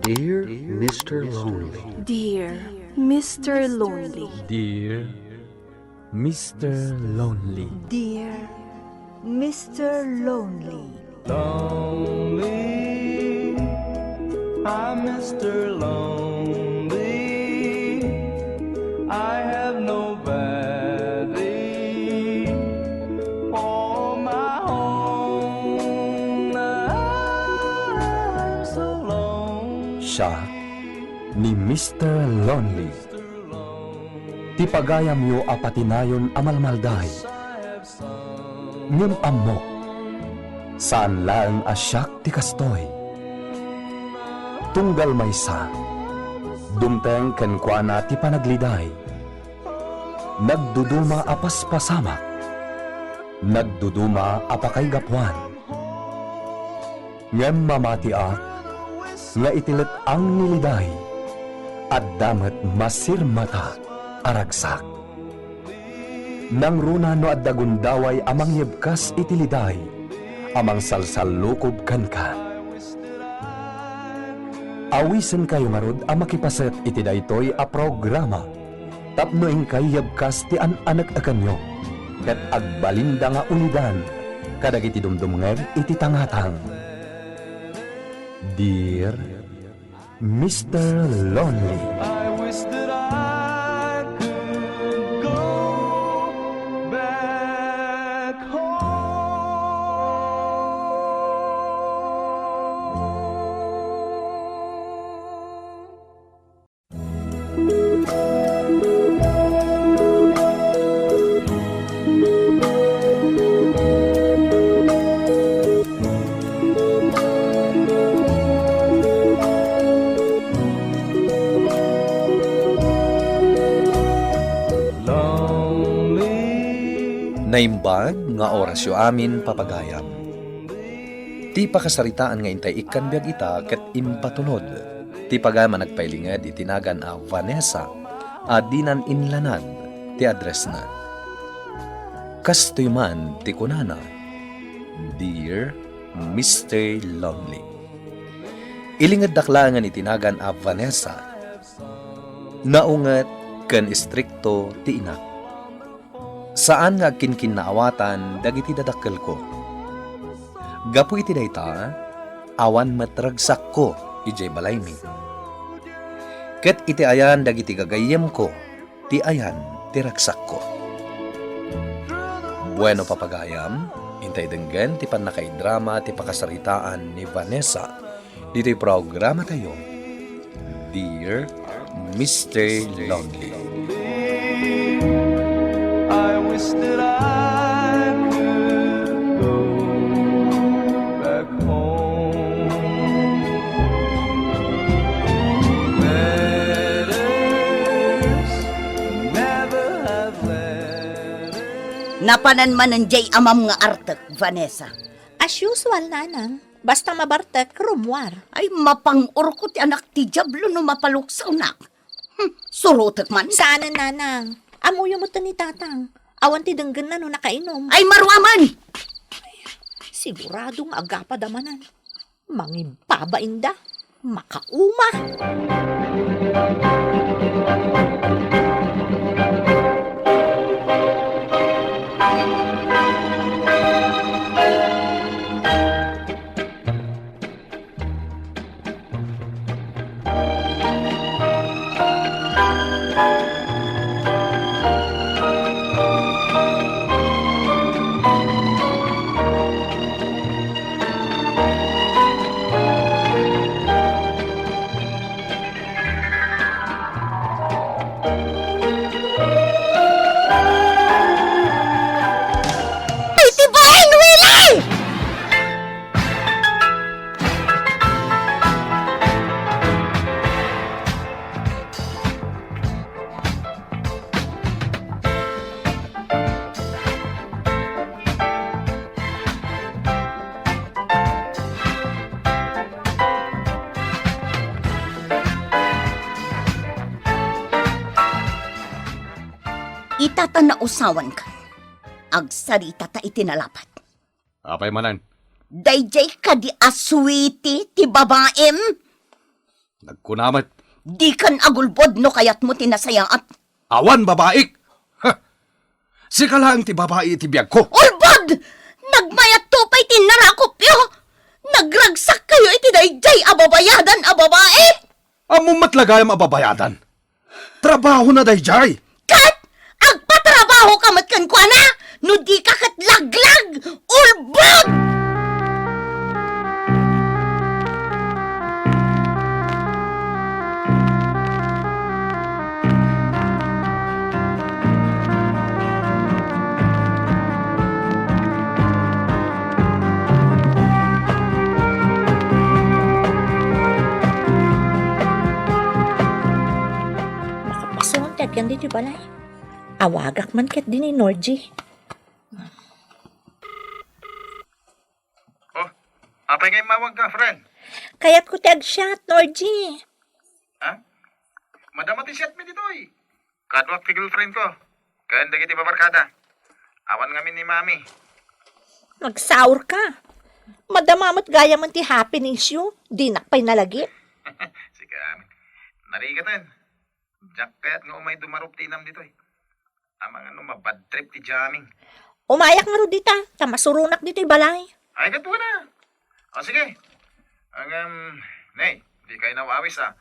Dear Mr. Lonely. Dear Mr. Lonely. Dear Mr. Lonely. Dear Mr. Lonely. Lonely, I'm Mr. Lonely. I have nobody for my home. I'm so lonely. Siya ni Mr. Lonely. Ti pagayam yo apatinayon amalmalday. Ngem amok, saan lang asyak ti kastoy. Tunggal maysa, dumteng kenkwana ti panagliday. Nagduduma apas pasamak, nagduduma apakay gapwan. Ngem mamatiak, nga itilit ang niliday, at damat masirmata aragsak. Nang runa no at dagundaway amang yebkas itiliday, amang salsalukob kanka. Awisen kayo marod ang makipaset iti daytoy a programa. Tapno ing kay yebkas ti an-anak akanyo, ket agbalinda nga ulidan, kadag iti dumdumngeg iti tangatang. Dear Mr. Lonely. I wish that I could go back home. Naimbag nga orasyo amin papagayam. Ti pakasaritaan nga intay ikan biag ita ket impatunod. Ti pagayam nagpailinged itinagan a Vanessa a dinan inlanad ti address na. Kastoy man ti kunana, Dear Mr. Lonely. Ilinged daklangan itinagan a Vanessa. Naunget ken istrikto ti inak. Saan nga kinkinnaawatan dagiti dadakkel ko? Gapu iti dayta, awan matragsak ko ijay balaymi. Ket iti ayan dagiti gagayem ko, ti ayan ti ragsak ko. Bueno papagayam, intay denggen ti panakaidrama ti pakasaritaan ni Vanessa. Dito'y programa tayo, Dear Mr. Lonely. I wish that I could go back home. Letters never have letters. Napanan man ng jay amam nga artek, Vanessa. As usual, nanang. Basta mabartek, rumwar. Ay mapang-or ko ti anak ti Diablo no mapaluksaw nak. Surutek man. Saan nanang? Amuyo mo to ni tatang. Awan ti denggan na no nakainom. Ay maruaman! Siguradong agapa damanan. Mangibabainda. Makauma. Itata na usawan ka. Agsarita ta itinalapat. Apay manan. Dayjay ka di aswiti ti babaem. Nagkunamat. Di kan agulbod no kayat mo tinasayaat. Awan babaik. Ha. Sika lang ti babae ti biyag ko. Ulbod! Nagmayat to pa'y tinarakop yo! Nagragsak kayo iti dayjay ababayadan a babae! Amo matlagayam ababayadan. Trabaho na dayjay. Kat! Agpatrabaho ka matkan kwa na! No di ka kat laglag! Ulbod! Nakapasong ang yan dito balay. Awagak man ket din ni Norgie. Oh, apay kayo mawag ka, friend? Kaya't ko tag shot, Norgie. Ha? Madama ti shot mi dito eh. Kadwak ti girlfriend ko. Kaya hindi kiti babarkada. Awan ngamin ni mami. Magsaur ka. Madamamot gaya man ti happiness you. Di nakpay nalagip. Sige, narigatan. Jack kaya't nga umay dumarup tinam dito eh. Amang ano, mabad trip ti jamming. Umayak nga ro dita. Tamasurunak dito balay. Ay, gato na. O sige. Ang, nay, di kayo nawawis ah.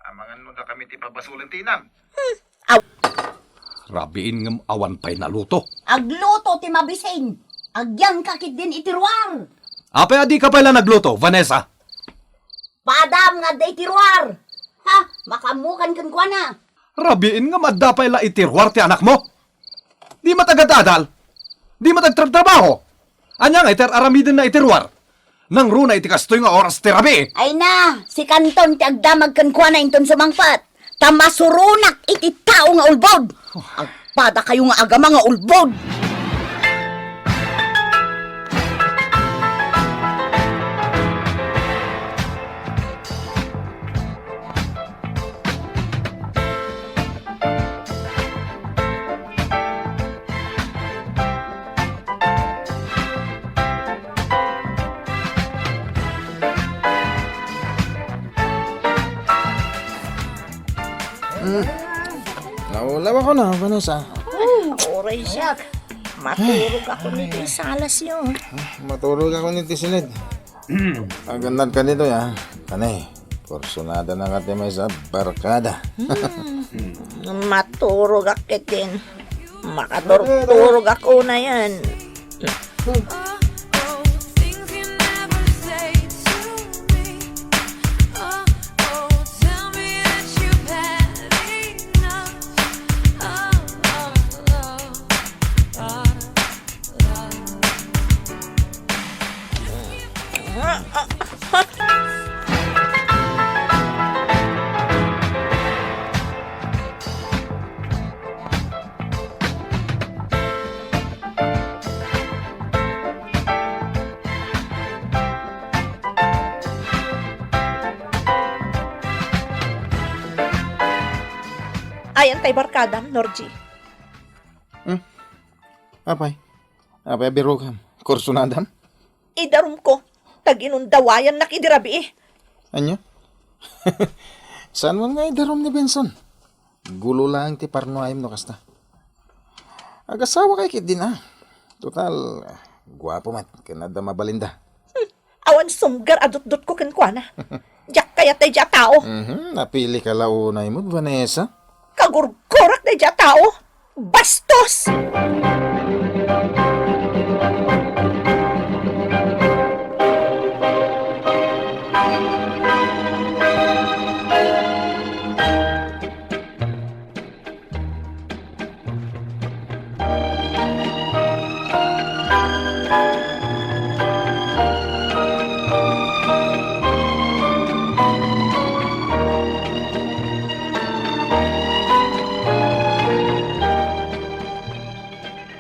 Amang ano na kami ti pabasulan tinam. Rabiin ngam awan pa'y naluto. Agluto ti mabising! Agyan kakit din itiruar! Apay adi ka pala nagluto, Vanessa. Padam nga day tiruar! Ha? Makamukan kan kwa na! Rabiin ngam adda pala itirwar ti anak mo. Di matagad-adal. Di matagtrabaho. Anya nga iter aramidin na itirwar. Nang runa iti kastoy nga oras ti rabi. Ay na! Si Kanton ti agdamag kan kwa na inton sumangpat! Tamasurunak iti tao nga ulbod! Agpada kayo nga agama nga ulbod! Naulaw ako na, Vanessa. Oray siya. Maturog ako nito salas yun. Matulog ako ni Tisilid. Ang gandang ka nito, ya. Kanay, porsunada na ka may sa barkada. Maturog ako din. Makaturog ako na yan. Ay, antay barkada, Norgie. Apay biro ka. Kursunadam? Idarum ko. Tag-inundawayan nakidirabi eh. Anya? Saan mo nga idarom ni Benson? Gulo lang ti parnoayim no kasta. Agasawa kay kit din ah. Total, guwapo mat. Kanada mabalinda. Awan sumgar adot-dot ko kankwana. Diyak kaya tayo diya tao. Napili ka launay mo, Vanessa. Kagurgurak na diya tao. Bastos!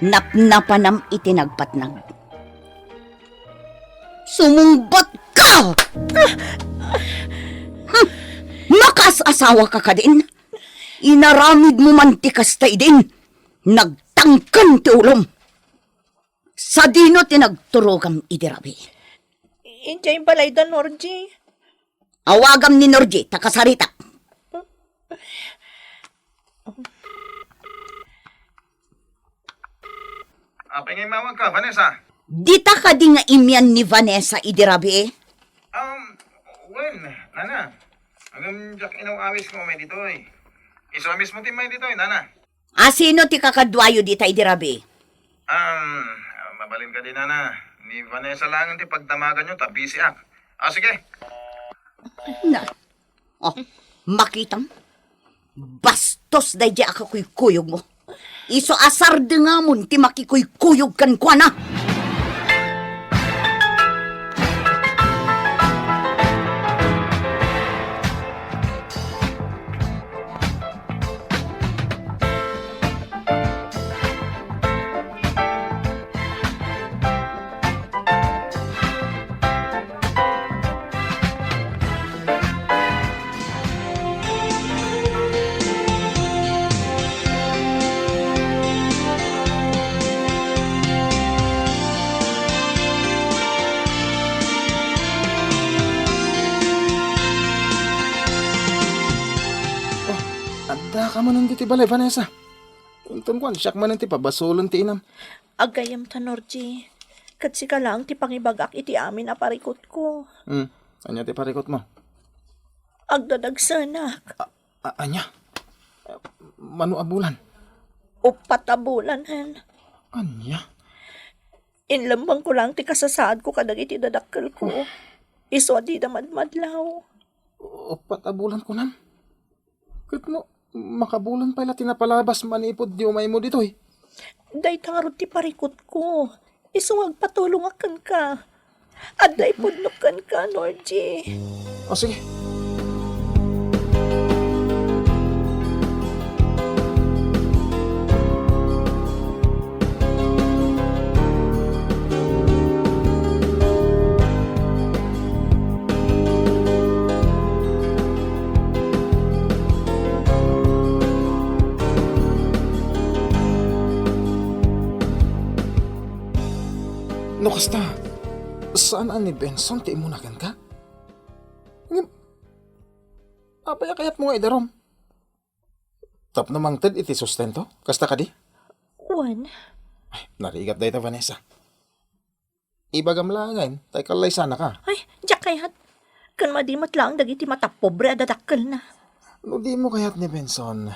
Napnapanam itinagpatnag. Sumungbat ka! Makas-asawa ka ka din. Inaramid mo mantikas tayo din. Nagtangkan ti ulom. Sa dino tinagturogam idirabi. Injay balay da, Norgie. Awagam ni Norji, takasarita. Apay ngay mawag ka, Vanessa. Dita ka di nga imyan ni Vanessa idirabi eh. Well, nana. Hanggang jak inaw-awis ko may dito eh. Iso mismo ti may dito eh, nana. Sino ti kakadwayo dita idirabi? Mabalin ka din, nana. Ni Vanessa lang ti pagdamagan nyo, tabisi ak. Sige. Na. Makitam. Bastos day di ako kuyog mo. Iso asar nga mun ti makikuyog kan kwa na. Anda ka man ti balay, Vanessa. Tuntun ko, siyak man ti pabasulon ti inam. Agayam ta, Norji. Katsi ka lang ti pangibagak iti amin a parikot ko. Anya ti parikot mo? Agdadagsanak. Anya? Mano abulan? Upat a bulan, hen. Anya? Inlambang ko lang ti kasasaad ko kadag iti dadakkel ko. Iso di damadmadlaw. Upat abulan ko nam. Kat no, makabulan pala tinapalabas manipod di umay mo dito eh. Day tangarod ti parikot ko. Iso agpatulong akan ka. At day pudnukan ka, Norji. O sige. No, kasta, saan ni Benson ti imunakan ka? Apaya kayat mo nga idarom. Tap namang ted iti sustento, kasta ka di? Juan, Ay, narigat dahi ta, Vanessa. Ibagam langan, tay kalay sana ka. ay, diyak kayat. Kan madimat lang dagiti mata pobre adadakkel na. No di mo kayat ni Benson.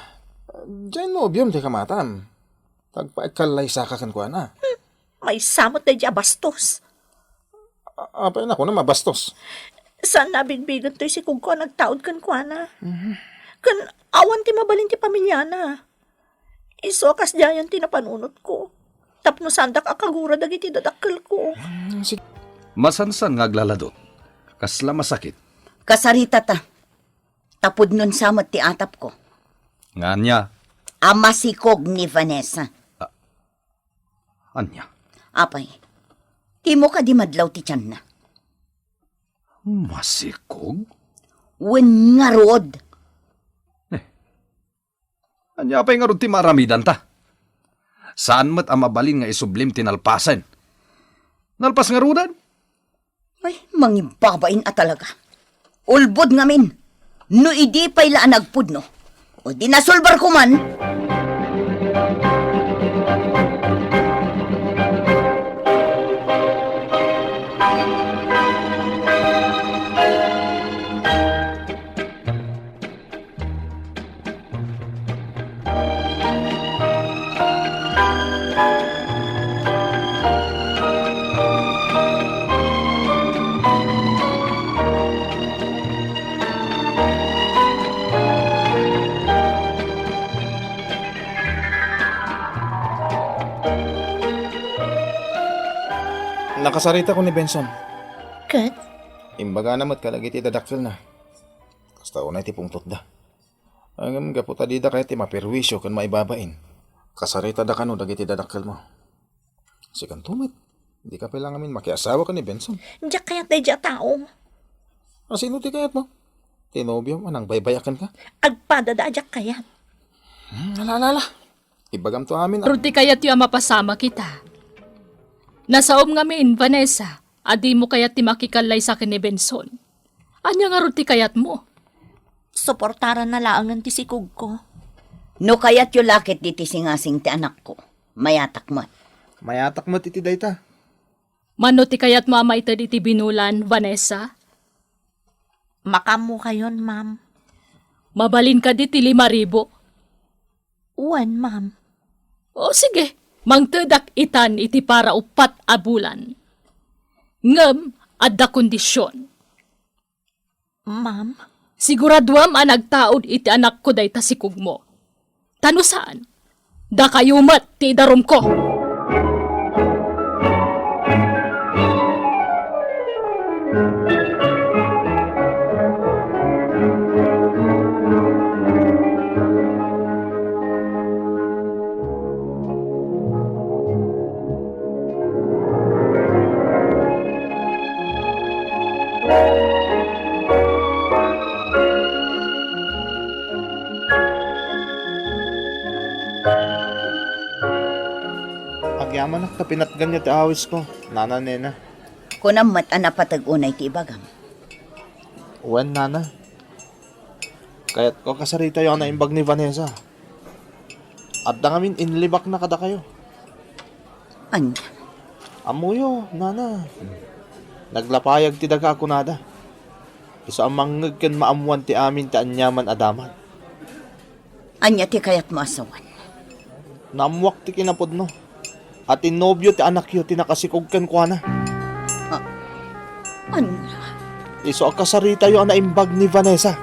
Diyan nobyom ti kamatam. Tagpaet kalay sa kakan ko na. May samot day di abastos. Apay na ko na mabastos. Saan nabigbigan to'y si Kugko nagtaod kan kwa na? Kan awan ti mabalin ti pamilya na. Iso kas dayan ti napanunot ko. Tapno sandak akagura dagiti dadakkel ko. Masansan nga aglaladot. Kasla masakit. Kasarita ta. Tapod nun samot ti atap ko. Nga niya. Amasikog ni Vanessa. Anya. Apay, timo ka di madlaw ti tiyan na. Masikog? Wen nga rod. Anya pa'y nga ron ti maramidan ta. Saan mat ang mabalin nga isublim tinalpasan? Nalpas nga rudan? Ay, mangibabain a talaga. Ulbod ngamin. No idi pa'y laan nagpudno. O di nasulbar ko man. Nakasarita ko ni Benson. Kat, Imbaga namat kalagiti dadakkel na. Kasta unay ti pungtot da. Ang gaputa di da kaya ti maperwisyo kan maibabain. Kasarita da kano dagiti dadakkel mo. Sikan tumit. Di ka pala ngamin makiasawa ka ni Benson. diyak kayat day di a tao. Sino ti kayat mo? Tinobyo mo nang baybayakan ka? Agpadada diyak kayat. Alala. Ibagam to amin. Ruti kayat yung mapasama kita. Nasaom ngamin, Vanessa. Adi mo kayat ti makikalay sa akin ni Benson. Anya nga ron ti kayat mo? Suportaran na laangan ti sikog ko. No kaya't yung lakit di tisingasing ti anak ko. Mayatak mo. Mayatak mo titi dayta. Mano ti kayat mo amay iti binulan, Vanessa? Makamu kayon, ma'am. Mabalin ka di ti 5,000. Uwan, ma'am. O sige, mangtedak itan iti para upat a bulan. Ngem, adda kondisyon. Ma'am? Siguraduam ang nagtaod iti anak ko day tasikog mo. Tano saan? Da kayumat ti darom ko. Agyaman na kapinatgan niya ti awis ko. Nana, nena. Kunam mat anapatag unay ti ibagam. Uwan, nana. Kaya't ko kasarita yung naimbag ni Vanessa. At da ngamin inlibak na kada kayo. Anya? Amuyo, nana. Naglapayag ti daga ako nada. Iso ang mangag ken maamuan ti amin ti anyaman adaman. Anya ti kayat mo asawan. Namuwak ti kinapod no. At inobyo ti anak yo ti nakasikog ken kuana. Anya? Iso ang kasarita yung naimbag ni Vanessa.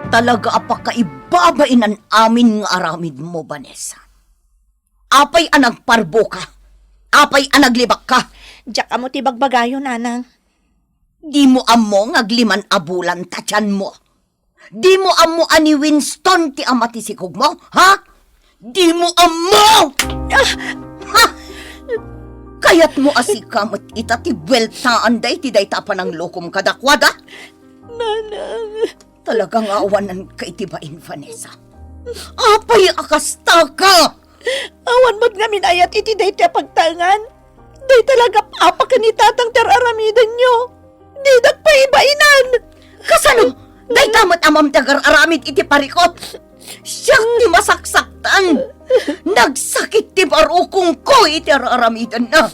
Talaga apakaibabain ang amin nga aramid mo, Vanessa. Apay anag parbo ka. Apay anaglibak ka. Diyak amo ti bagbagayo, nanang. Di mo amo ngagliman abulan tatyan mo. Di mo amo ani Winston ti ama ti sikog mo, ha? Di mo amo! Ha? Kayat mo asikamot ita ti buweltaan day ti day tapan ng lokom kadakwada? Nanang. Talagang awanan ka itibain, Vanessa. Apay akasta ka! Awan mo't nga minayat iti day ti pagtangan. Day talaga apa kanitatang teraramidan nyo. Di nagpaibainan. Kasano? Day tamat amam tagar aramid iti parikot. Siyang ti masaksaktan. Nagsakit ti barukong ko iti aramidan na.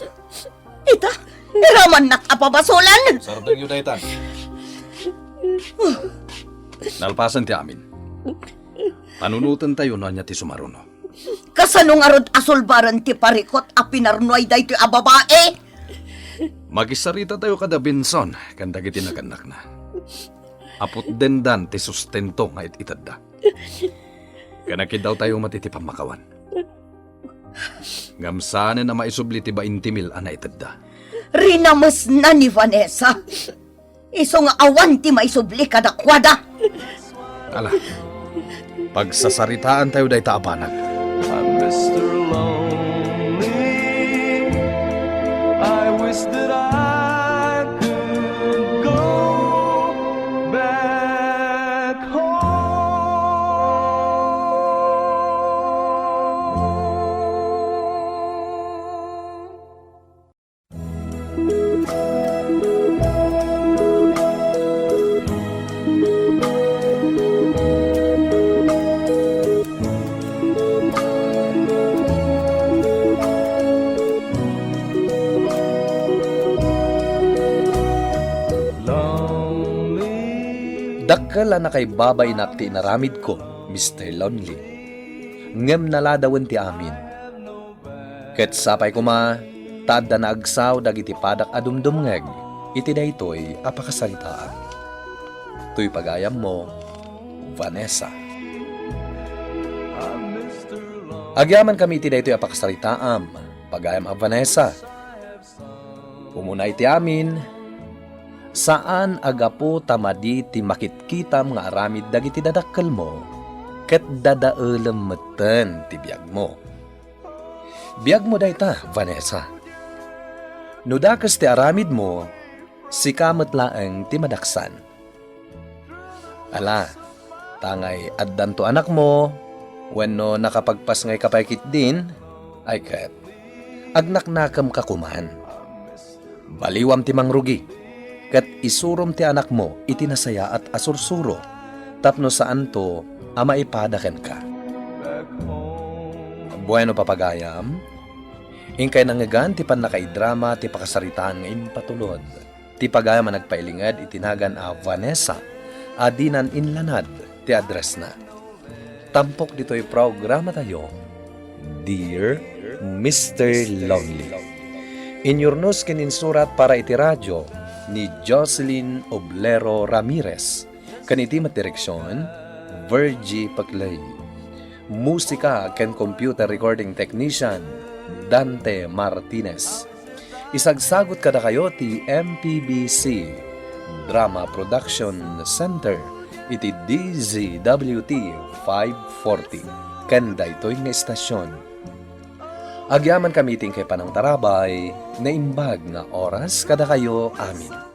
Ita, iraman nak apabasulan. Sardang yun daytan. Nalpasan ti amin. Panunutan tayo na niya ti sumaruno. Kasano nga rod asulbaran ti parikot a pinarnoy day ti ababae? Magisarita tayo kada Benson, kanda kiti naganak na. Apot dendan ti sustento nga itadda. Kanakid daw tayo matitipang makawan. Ngamsanen na maisubli ti 20,000 ana itadda. Rinamas na ni Vanessa. Iso nga awan ti maisubli kadakwada. Ala, pagsasaritaan tayo day taabanag. I'm Mr. Lonely. I wish that I could go back Dakkel na kay babay na ti inaramid ko, Mr. Lonely. Ngem naladawan ti amin. Ket sapay kuma, tada na agsaw dagiti padak adumdumngeg, iti daytoy apakasalitaan. Tuy pagayam mo, Vanessa. Agyaman kami iti daytoy apakasaritaam, pagayam a Vanessa. Umunay ti amin, saan agapo tamadi ti makitkitam nga aramid dagiti dadakkel mo ket dadaelem meten ti biag mo. Biyag mo dayta, Vanessa. Nudakas ti aramid mo, si kamot laeng ti madaksan. Ala, tangay addan to anak mo, wenno nakapagpas ngay kapaykit din, ay ket, agnaknakam ka kuman. Baliwam ti mangrugi, ket isurom ti anak mo itinasaya at asursuro, tapno saan to ama ipadaken ka. Bueno papagayam, ingkay nangagan ti panakaidrama ti pakasaritaan nga impatulod. Ti pagayam nagpailingad itinagan a Vanessa, adinan inlanad ti address na. Tampok dito'y programa tayo, Dear Mr. Lonely. Inyornos kininsurat para iti radyo ni Jocelyn Oblero Ramirez. Kaniti matireksyon, Virgie Paclay. Musika ken computer recording technician, Dante Martinez. Isagsagot kada kayo ti MPBC Drama Production Center iti DZWT 540 kanda ito'y nga estasyon. Agyaman kami ting kay Panang Tarabay na imbag nga oras kada kayo amin.